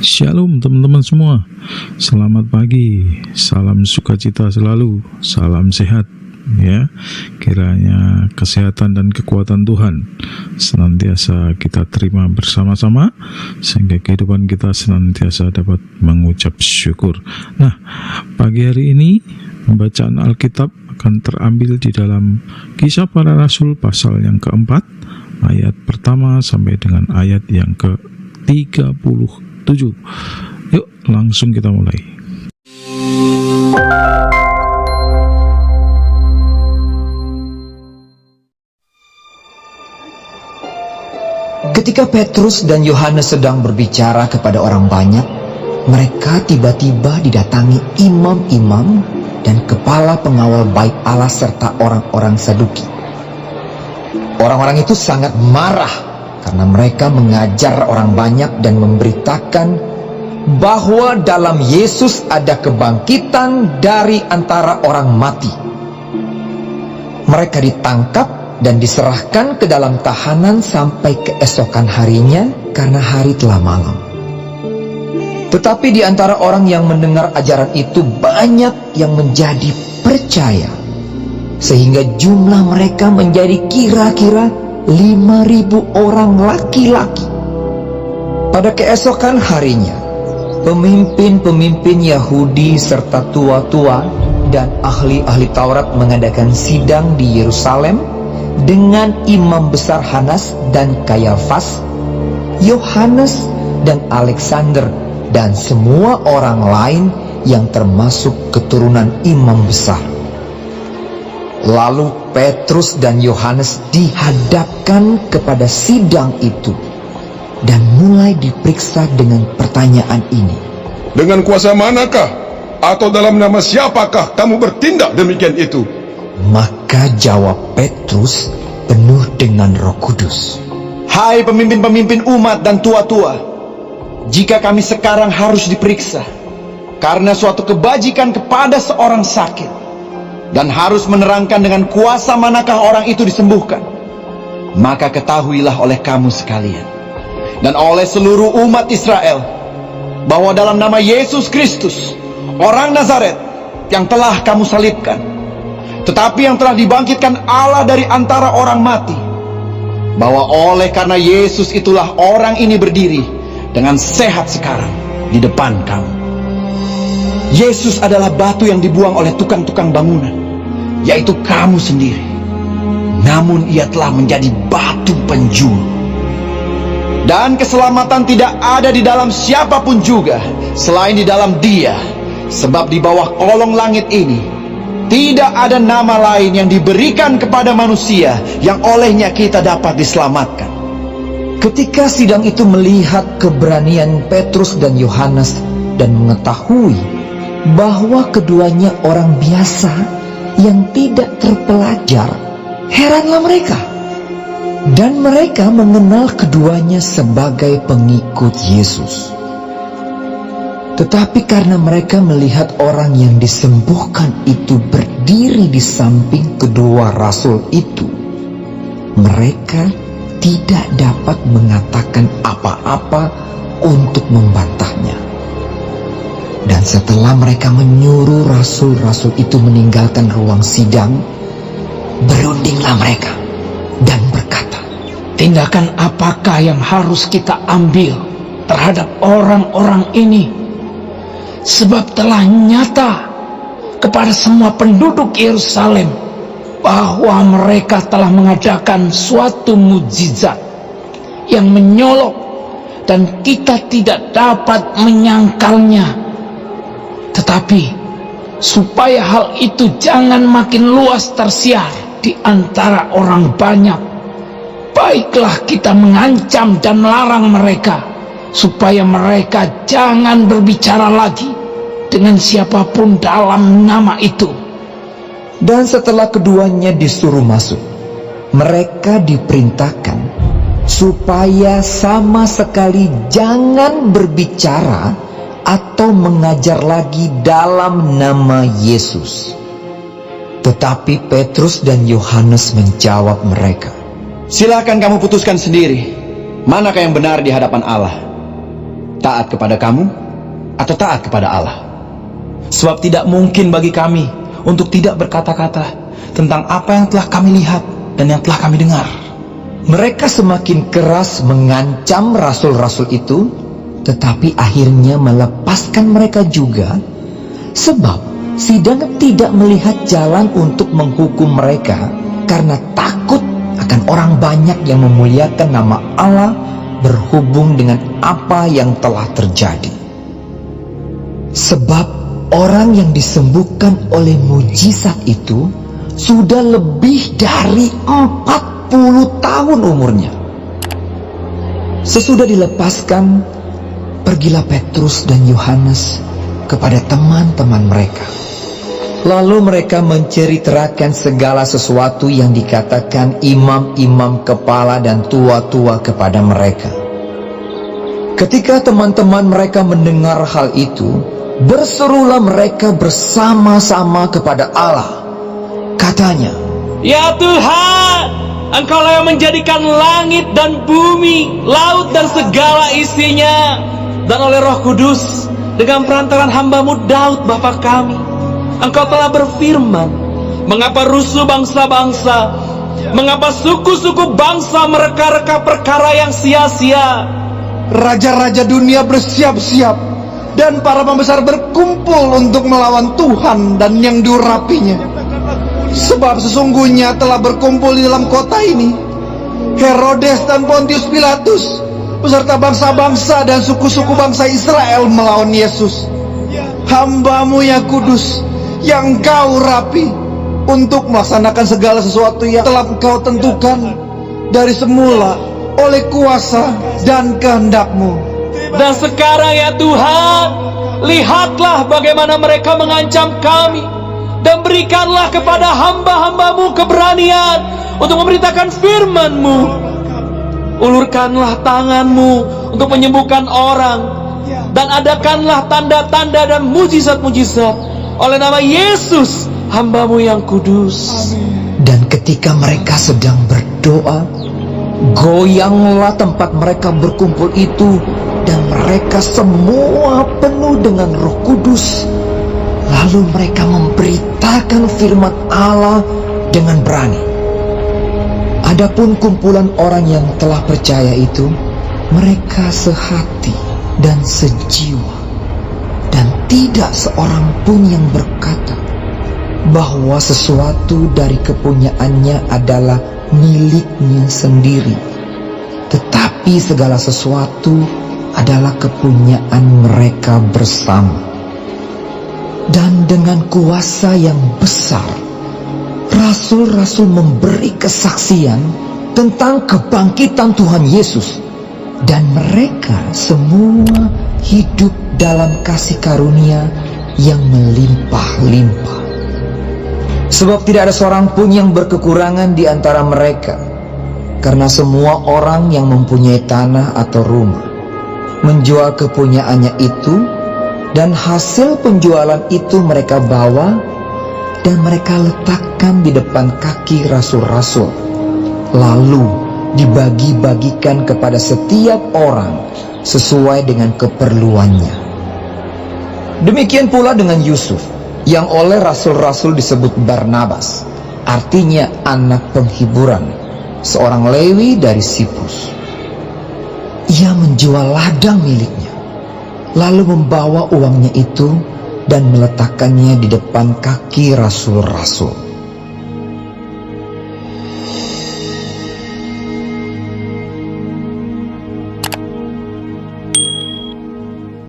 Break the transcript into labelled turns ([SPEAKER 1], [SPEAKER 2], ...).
[SPEAKER 1] Shalom teman-teman semua, selamat pagi, salam sukacita selalu, salam sehat ya. Kiranya kesehatan dan kekuatan Tuhan senantiasa kita terima bersama-sama, sehingga kehidupan kita senantiasa dapat mengucap syukur. Nah, pagi hari ini pembacaan Alkitab akan terambil di dalam Kisah Para Rasul pasal yang keempat, ayat pertama sampai dengan ayat yang ke-37. Yuk langsung kita mulai.
[SPEAKER 2] Ketika Petrus dan Yohanes sedang berbicara kepada orang banyak, mereka tiba-tiba didatangi imam-imam dan kepala pengawal bait Allah serta orang-orang Saduki. Orang-orang itu sangat marah karena mereka mengajar orang banyak dan memberitakan bahwa dalam Yesus ada kebangkitan dari antara orang mati. Mereka ditangkap dan diserahkan ke dalam tahanan sampai keesokan harinya karena hari telah malam. Tetapi di antara orang yang mendengar ajaran itu banyak yang menjadi percaya, sehingga jumlah mereka menjadi kira-kira 5.000 orang laki-laki. Pada keesokan harinya, pemimpin-pemimpin Yahudi serta tua-tua dan ahli-ahli Taurat mengadakan sidang di Yerusalem dengan imam besar Hanas dan Kayafas, Yohanes dan Alexander, dan semua orang lain yang termasuk keturunan imam besar. Lalu Petrus dan Yohanes dihadapkan kepada sidang itu dan mulai diperiksa dengan pertanyaan ini.
[SPEAKER 3] Dengan kuasa manakah atau dalam nama siapakah kamu bertindak demikian itu?
[SPEAKER 2] Maka jawab Petrus penuh dengan Roh Kudus.
[SPEAKER 4] Hai pemimpin-pemimpin umat dan tua-tua, jika kami sekarang harus diperiksa karena suatu kebajikan kepada seorang sakit, dan harus menerangkan dengan kuasa manakah orang itu disembuhkan, maka ketahuilah oleh kamu sekalian dan oleh seluruh umat Israel bahwa dalam nama Yesus Kristus, orang Nazaret yang telah kamu salibkan, tetapi yang telah dibangkitkan Allah dari antara orang mati, bahwa oleh karena Yesus itulah orang ini berdiri dengan sehat sekarang di depan kamu. Yesus adalah batu yang dibuang oleh tukang-tukang bangunan, yaitu kamu sendiri. Namun ia telah menjadi batu penjuru. Dan keselamatan tidak ada di dalam siapapun juga selain di dalam Dia, sebab di bawah kolong langit ini tidak ada nama lain yang diberikan kepada manusia yang olehnya kita dapat diselamatkan.
[SPEAKER 2] Ketika sidang itu melihat keberanian Petrus dan Yohanes dan mengetahui bahwa keduanya orang biasa yang tidak terpelajar, heranlah mereka. Dan mereka mengenal keduanya sebagai pengikut Yesus. Tetapi karena mereka melihat orang yang disembuhkan itu berdiri di samping kedua rasul itu, mereka tidak dapat mengatakan apa-apa untuk membantahnya. Dan setelah mereka menyuruh rasul-rasul itu meninggalkan ruang sidang, berundinglah mereka dan berkata,
[SPEAKER 5] tindakan apakah yang harus kita ambil terhadap orang-orang ini? Sebab telah nyata kepada semua penduduk Yerusalem bahwa mereka telah mengadakan suatu mukjizat yang menyolok dan kita tidak dapat menyangkalnya. Tetapi supaya hal itu jangan makin luas tersiar di antara orang banyak, baiklah kita mengancam dan melarang mereka supaya mereka jangan berbicara lagi dengan siapapun dalam nama itu.
[SPEAKER 2] Dan setelah keduanya disuruh masuk, mereka diperintahkan supaya sama sekali jangan berbicara atau mengajar lagi dalam nama Yesus. Tetapi Petrus dan Yohanes menjawab mereka,
[SPEAKER 4] Silakan kamu putuskan sendiri manakah yang benar di hadapan Allah. taat kepada kamu atau taat kepada Allah. Sebab tidak mungkin bagi kami untuk tidak berkata-kata tentang apa yang telah kami lihat dan yang telah kami dengar.
[SPEAKER 2] Mereka semakin keras mengancam rasul-rasul itu, tetapi akhirnya melepaskan mereka juga, sebab sidang tidak melihat jalan untuk menghukum mereka karena takut akan orang banyak yang memuliakan nama Allah berhubung dengan apa yang telah terjadi. Sebab orang yang disembuhkan oleh mujizat itu sudah lebih dari 40 tahun umurnya. Sesudah dilepaskan, pergilah Petrus dan Yohanes kepada teman-teman mereka. Lalu mereka menceritakan segala sesuatu yang dikatakan imam-imam kepala dan tua-tua kepada mereka. Ketika teman-teman mereka mendengar hal itu, berserulah mereka bersama-sama kepada Allah. Katanya,
[SPEAKER 5] Ya Tuhan, Engkaulah yang menjadikan langit dan bumi, laut dan segala isinya, dan oleh Roh Kudus dengan perantaran hamba-Mu Daud Bapa kami, Engkau telah berfirman, mengapa rusuh bangsa-bangsa, mengapa suku-suku bangsa mereka-reka perkara yang sia-sia.
[SPEAKER 4] Raja-raja dunia bersiap-siap dan para pembesar berkumpul untuk melawan Tuhan dan yang diurapinya. Sebab sesungguhnya telah berkumpul di dalam kota ini Herodes dan Pontius Pilatus beserta bangsa-bangsa dan suku-suku bangsa Israel melawan Yesus, hamba-Mu yang kudus, yang Engkau urapi, untuk melaksanakan segala sesuatu yang telah Engkau tentukan dari semula oleh kuasa dan kehendak-Mu.
[SPEAKER 5] Dan sekarang ya Tuhan, lihatlah bagaimana mereka mengancam kami, dan berikanlah kepada hamba-hamba-Mu keberanian untuk memberitakan firman-Mu. Ulurkanlah tangan-Mu untuk menyembuhkan orang, dan adakanlah tanda-tanda dan mujizat-mujizat oleh nama Yesus, hamba-Mu yang kudus.
[SPEAKER 2] dan ketika mereka sedang berdoa, goyanglah tempat mereka berkumpul itu, dan mereka semua penuh dengan Roh Kudus. Lalu mereka memberitakan firman Allah dengan berani. Adapun kumpulan orang yang telah percaya itu, mereka sehati dan sejiwa, dan tidak seorang pun yang berkata bahwa sesuatu dari kepunyaannya adalah miliknya sendiri, tetapi segala sesuatu adalah kepunyaan mereka bersama. Dan dengan kuasa yang besar, rasul-rasul memberi kesaksian tentang kebangkitan Tuhan Yesus, dan mereka semua hidup dalam kasih karunia yang melimpah-limpah. Sebab tidak ada seorang pun yang berkekurangan di antara mereka, karena semua orang yang mempunyai tanah atau rumah menjual kepunyaannya itu, dan hasil penjualan itu mereka bawa dan mereka letakkan di depan kaki rasul-rasul, lalu dibagi-bagikan kepada setiap orang sesuai dengan keperluannya. Demikian pula dengan Yusuf, yang oleh rasul-rasul disebut Barnabas, artinya anak penghiburan, seorang Lewi dari Siprus. Ia menjual ladang miliknya, lalu membawa uangnya itu dan meletakkannya di depan kaki rasul-rasul.